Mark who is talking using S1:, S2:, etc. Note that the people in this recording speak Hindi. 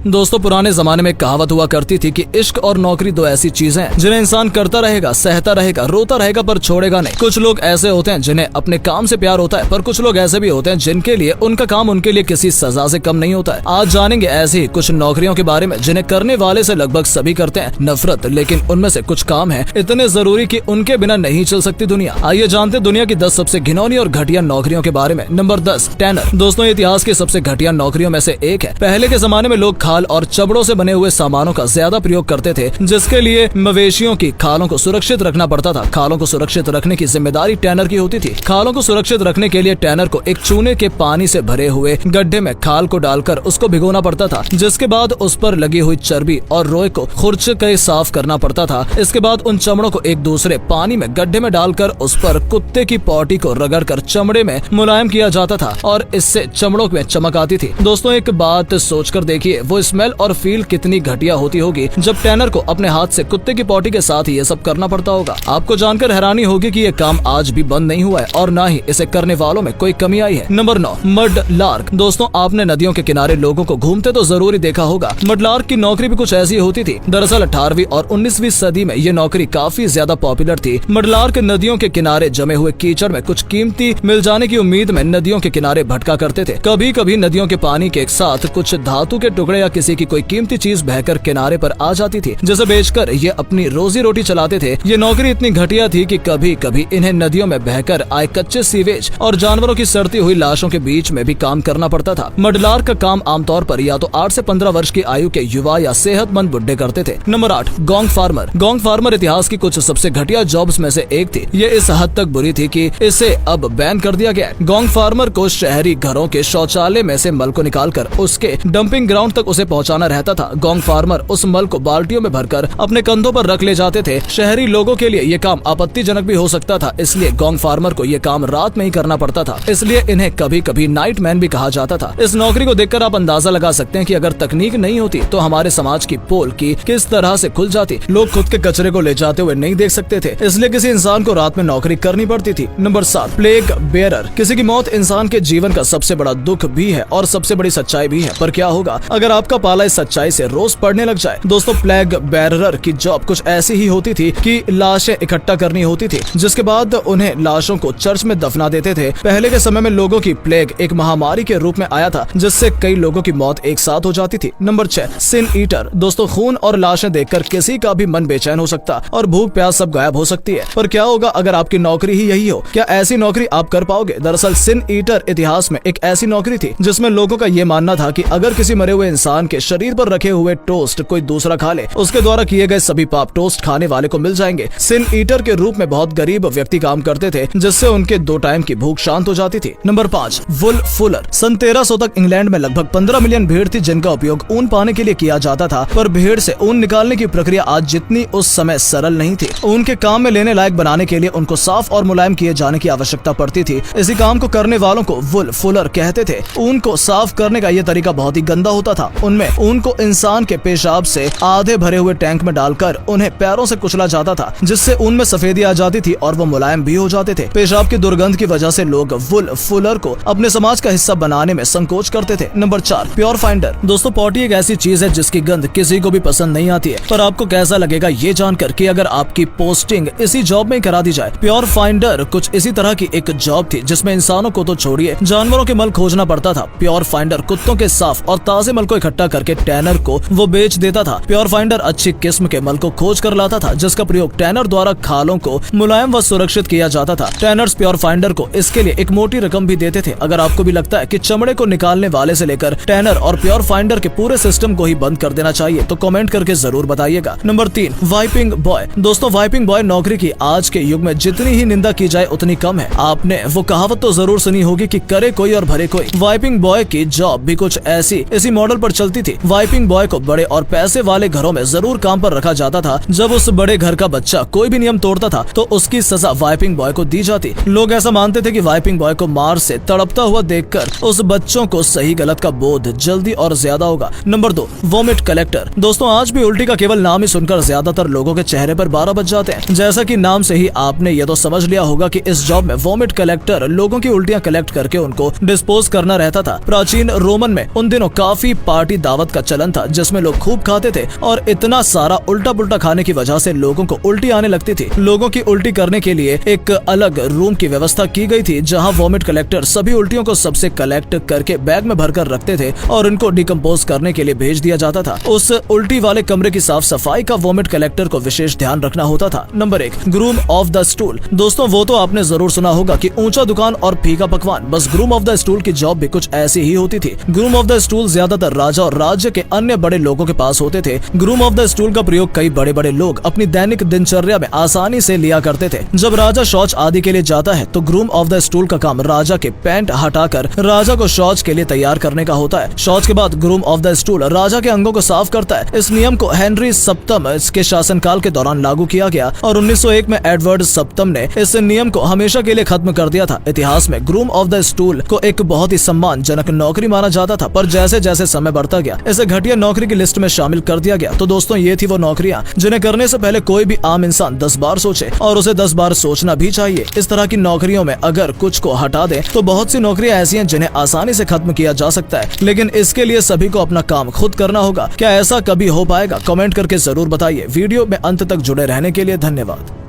S1: दोस्तों पुराने जमाने में कहावत हुआ करती थी कि इश्क और नौकरी दो ऐसी चीजें हैं जिन्हें इंसान करता रहेगा, सहता रहेगा, रोता रहेगा पर छोड़ेगा नहीं। कुछ लोग ऐसे होते हैं जिन्हें अपने काम से प्यार होता है, पर कुछ लोग ऐसे भी होते हैं जिनके लिए उनका काम उनके लिए किसी सजा से कम नहीं होता है। आज जानेंगे ऐसी ही कुछ नौकरियों के बारे में जिन्हें करने वाले से लगभग सभी करते हैं नफरत, लेकिन उनमें से कुछ काम है इतने जरूरी कि उनके बिना नहीं चल सकती दुनिया। आइए जानते दुनिया की 10 सबसे घिनौनी और घटिया नौकरियों के बारे में। Number 10, tenor. दोस्तों इतिहास की सबसे घटिया नौकरियों में से एक है। पहले के जमाने में लोग खाल और चबड़ों से बने हुए सामानों का ज्यादा प्रयोग करते थे, जिसके लिए मवेशियों की खालों को सुरक्षित रखना पड़ता था। खालों को सुरक्षित रखने की जिम्मेदारी टैनर की होती थी। खालों को सुरक्षित रखने के लिए टैनर को एक चूने के पानी से भरे हुए गड्ढे में खाल को डालकर उसको भिगोना पड़ता था, जिसके बाद उस पर लगी हुई चर्बी और रोए को खुरच के साफ करना पड़ता था। इसके बाद उन चमड़ों को एक दूसरे पानी में गड्ढे में डालकर उस पर कुत्ते की पॉटी को रगड़कर चमड़े में मुलायम किया जाता था और इससे चमड़ों में चमक आती थी। दोस्तों एक बात सोचकर देखिए, वो स्मेल और फील कितनी घटिया होती होगी जब टैनर को अपने हाथ से कुत्ते की पॉटी के साथ ये सब करना पड़ता होगा। आपको जानकर हैरानी होगी कि ये काम आज भी बंद नहीं हुआ है और ना ही इसे करने वालों में कोई कमी आई है। Number 9, mud lark. दोस्तों आपने नदियों के किनारे लोगों को घूमते तो जरूर देखा होगा। मड लार्क की नौकरी भी कुछ ऐसी होती थी। दरअसल 18वीं और 19वीं सदी में ये नौकरी काफी ज्यादा पॉपुलर थी। मड लार्क नदियों के किनारे जमे हुए कीचड़ में कुछ कीमती मिल जाने की उम्मीद में नदियों के किनारे भटका करते थे। कभी कभी नदियों के पानी के साथ कुछ धातु के टुकड़े या किसी की कोई कीमती चीज बहकर किनारे पर आ जाती थी, जिसे बेचकर ये अपनी रोजी रोटी चलाते थे। ये नौकरी इतनी घटिया थी कि कभी कभी इन्हें नदियों में बहकर आए कच्चे सीवेज और जानवरों की सड़ती हुई लाशों के बीच में भी काम करना पड़ता था। मडलार का काम आमतौर पर या तो 8 से 15 वर्ष की आयु के युवा या सेहतमंद बुड्ढे करते थे। Number 8, gong farmer. Gong farmer इतिहास की कुछ सबसे घटिया जॉब्स में से एक थी। ये इस हद तक बुरी थी कि इसे अब बैन कर दिया गया है। गोंग फार्मर को शहरी घरों के शौचालय में से मल को निकालकर उसके डंपिंग ग्राउंड तक उसे पहुंचाना रहता था। गोंग फार्मर उस मल को बाल्टियों में भरकर अपने कंधों पर रख ले जाते थे। शहरी लोगों के लिए ये काम आपत्तिजनक भी हो सकता था, इसलिए गोंग फार्मर को ये काम रात में ही करना पड़ता था। इसलिए इन्हें कभी कभी नाइट मैन भी कहा जाता था। इस नौकरी को देखकर आप अंदाजा लगा सकते हैं कि अगर तकनीक नहीं होती तो हमारे समाज की पोल की किस तरह से खुल जाती। लोग खुद के कचरे को ले जाते हुए नहीं देख सकते थे, इसलिए किसी इंसान को रात में नौकरी करनी पड़ती थी। Number 7, plague bearer. किसी की मौत इंसान के जीवन का सबसे बड़ा दुख भी है और सबसे बड़ी सच्चाई भी है, पर क्या होगा अगर आपका पाला इस सच्चाई से रोज पड़ने लग जाए। दोस्तों प्लेग बेरर की जॉब कुछ ऐसी ही होती थी कि लाशें इकट्ठा करनी होती थी, जिसके बाद उन्हें लाशों को चर्च में दफना देते थे। पहले के समय में लोगों की प्लेग एक महामारी के रूप में आया था, जिससे कई लोगों की मौत एक साथ हो जाती थी। नंबर 6, सिन ईटर। दोस्तों खून और लाशें देखकर किसी का भी मन बेचैन हो सकता और भूख प्यास सब गायब हो सकती है, पर क्या होगा अगर आपकी नौकरी ही यही हो? क्या ऐसी नौकरी आप कर पाओगे? दरअसल सिन ईटर इतिहास में एक ऐसी नौकरी थी जिसमें लोगों का ये मानना था कि अगर किसी मरे हुए इंसान के शरीर पर रखे हुए टोस्ट कोई दूसरा खा ले, उसके द्वारा किए गए सभी पाप टोस्ट खाने वाले को मिल जाएंगे। सिन ईटर के रूप में बहुत गरीब व्यक्ति काम करते थे, जिससे उनके 2 टाइम की भूख शांत हो जाती थी। नंबर 5, वुल फुलर। सन 1300 तक इंग्लैंड में लगभग 15 मिलियन भेड़ थी जिनका उपयोग ऊन पाने के लिए किया जाता था, पर भेड़ से ऊन निकालने की प्रक्रिया आज जितनी उस समय सरल नहीं थी। ऊन के काम में लेने लायक बनाने के लिए उनको साफ और मुलायम किए जाने की आवश्यकता पड़ती थी। इसी काम को करने वालों को वुल फुलर कहते थे। ऊन को साफ करने का यह तरीका बहुत ही गंदा होता था। उनमें ऊन को इंसान के पेशाब से आधे भरे हुए टैंक में डालकर उन्हें पैरों से कुचला जाता था, जिससे ऊन में सफेदी आ जाती थी और वो मुलायम भी हो जाते थे। पेशाब की दुर्गंध की वजह से लोग वुल फुलर को अपने समाज का हिस्सा बनाने में संकोच करते थे। Number 4, pure finder. दोस्तों पॉटी एक ऐसी चीज है जिसकी गंध किसी को भी पसंद नहीं आती है, पर आपको कैसा लगेगा ये जानकर कि अगर आपकी पोस्टिंग इसी जॉब में करा दी जाए। प्योर फाइंडर कुछ इसी तरह की एक जॉब थी जिसमें इंसानों को तो छोड़िए जानवरों के मल खोजना पड़ता था। प्योर फाइंडर कुत्तों के साफ और ताजे मल को इकट्ठा करके टैनर को वो बेच देता था। प्योर फाइंडर अच्छी किस्म के मल को खोज कर लाता था, जिसका प्रयोग टैनर द्वारा खालों को मुलायम व सुरक्षित किया जाता था। टैनर्स प्योर फाइंडर को इसके लिए एक मोटी रकम भी देते थे। अगर आपको भी लगता है कि चमड़े को निकालने वाले से लेकर टैनर और प्योर फाइंडर के पूरे सिस्टम को ही बंद कर देना चाहिए तो कमेंट करके जरूर बताइएगा। Number 3, wiping boy. दोस्तों वाइपिंग बॉय नौकरी की आज के युग में जितनी ही निंदा की जाए उतनी कम है। आपने वो कहावत तो जरूर सुनी होगी कि करे कोई और भरे कोई। वाइपिंग बॉय की जॉब भी कुछ ऐसी इसी मॉडल पर चलती थी। वाइपिंग बॉय को बड़े और पैसे वाले घरों में जरूर काम पर रखा जाता था। जब उस बड़े घर का बच्चा कोई भी नियम तोड़ता था तो उसकी सजा वाइपिंग बॉय को दी जाती। लोग ऐसा मानते थे कि वाइपिंग बॉय को मार से तड़पता हुआ देखकर उस बच्चों को सही गलत का बोध जल्दी और ज्यादा होगा। Number 2, vomit collector. दोस्तों आज भी उल्टी का केवल नाम ही सुनकर ज्यादातर लोगों के चेहरे पर 12 बज जाते हैं। जैसा कि नाम से ही आपने ये तो समझ लिया होगा कि इस जॉब में वोमिट कलेक्टर लोगों की उल्टियां कलेक्ट करके उनको डिस्पोज करना रहता था। प्राचीन रोमन में उन दिनों काफी पार्टी उल्टी दावत का चलन था जिसमें लोग खूब खाते थे और इतना सारा उल्टा पुल्टा खाने की वजह से लोगों को उल्टी आने लगती थी। लोगों की उल्टी करने के लिए एक अलग रूम की व्यवस्था की गई थी जहां वॉमिट कलेक्टर सभी उल्टियों को सबसे कलेक्ट करके बैग में भरकर रखते थे और इनको डिकम्पोज करने के लिए भेज दिया जाता था। उस उल्टी वाले कमरे की साफ सफाई का वॉमिट कलेक्टर को विशेष ध्यान रखना होता था। Number 1, groom of the stool. दोस्तों वो तो आपने जरूर सुना होगा कि ऊंचा दुकान और फीका पकवान, बस ग्रूम ऑफ द स्टूल की जॉब भी कुछ ऐसी ही होती थी। ग्रूम ऑफ द स्टूल ज्यादातर राजा और राज्य के अन्य बड़े लोगों के पास होते थे। ग्रूम ऑफ द स्टूल का प्रयोग कई बड़े बड़े लोग अपनी दैनिक दिनचर्या में आसानी से लिया करते थे। जब राजा शौच आदि के लिए जाता है तो ग्रूम ऑफ द स्टूल का काम राजा के पैंट हटाकर राजा को शौच के लिए तैयार करने का होता है। शौच के बाद ग्रूम ऑफ द स्टूल राजा के अंगों को साफ करता है। इस नियम को हेनरी सप्तम के शासनकाल के दौरान लागू किया गया और 1901 में एडवर्ड सप्तम ने इस नियम को हमेशा के लिए खत्म कर दिया था। इतिहास में ग्रूम ऑफ द स्टूल को एक बहुत ही सम्मानजनक नौकरी माना जाता था, पर जैसे जैसे समय बढ़ता गया इसे घटिया नौकरी की लिस्ट में शामिल कर दिया गया। तो दोस्तों ये थी वो नौकरियां जिन्हें करने से पहले कोई भी आम इंसान 10 बार सोचे और उसे 10 बार सोचना भी चाहिए। इस तरह की नौकरियों में अगर कुछ को हटा दें तो बहुत सी नौकरियां ऐसी हैं जिन्हें आसानी से खत्म किया जा सकता है, लेकिन इसके लिए सभी को अपना काम खुद करना होगा। क्या ऐसा कभी हो पाएगा? कमेंट करके जरूर बताइए। वीडियो में अंत तक जुड़े रहने के लिए धन्यवाद।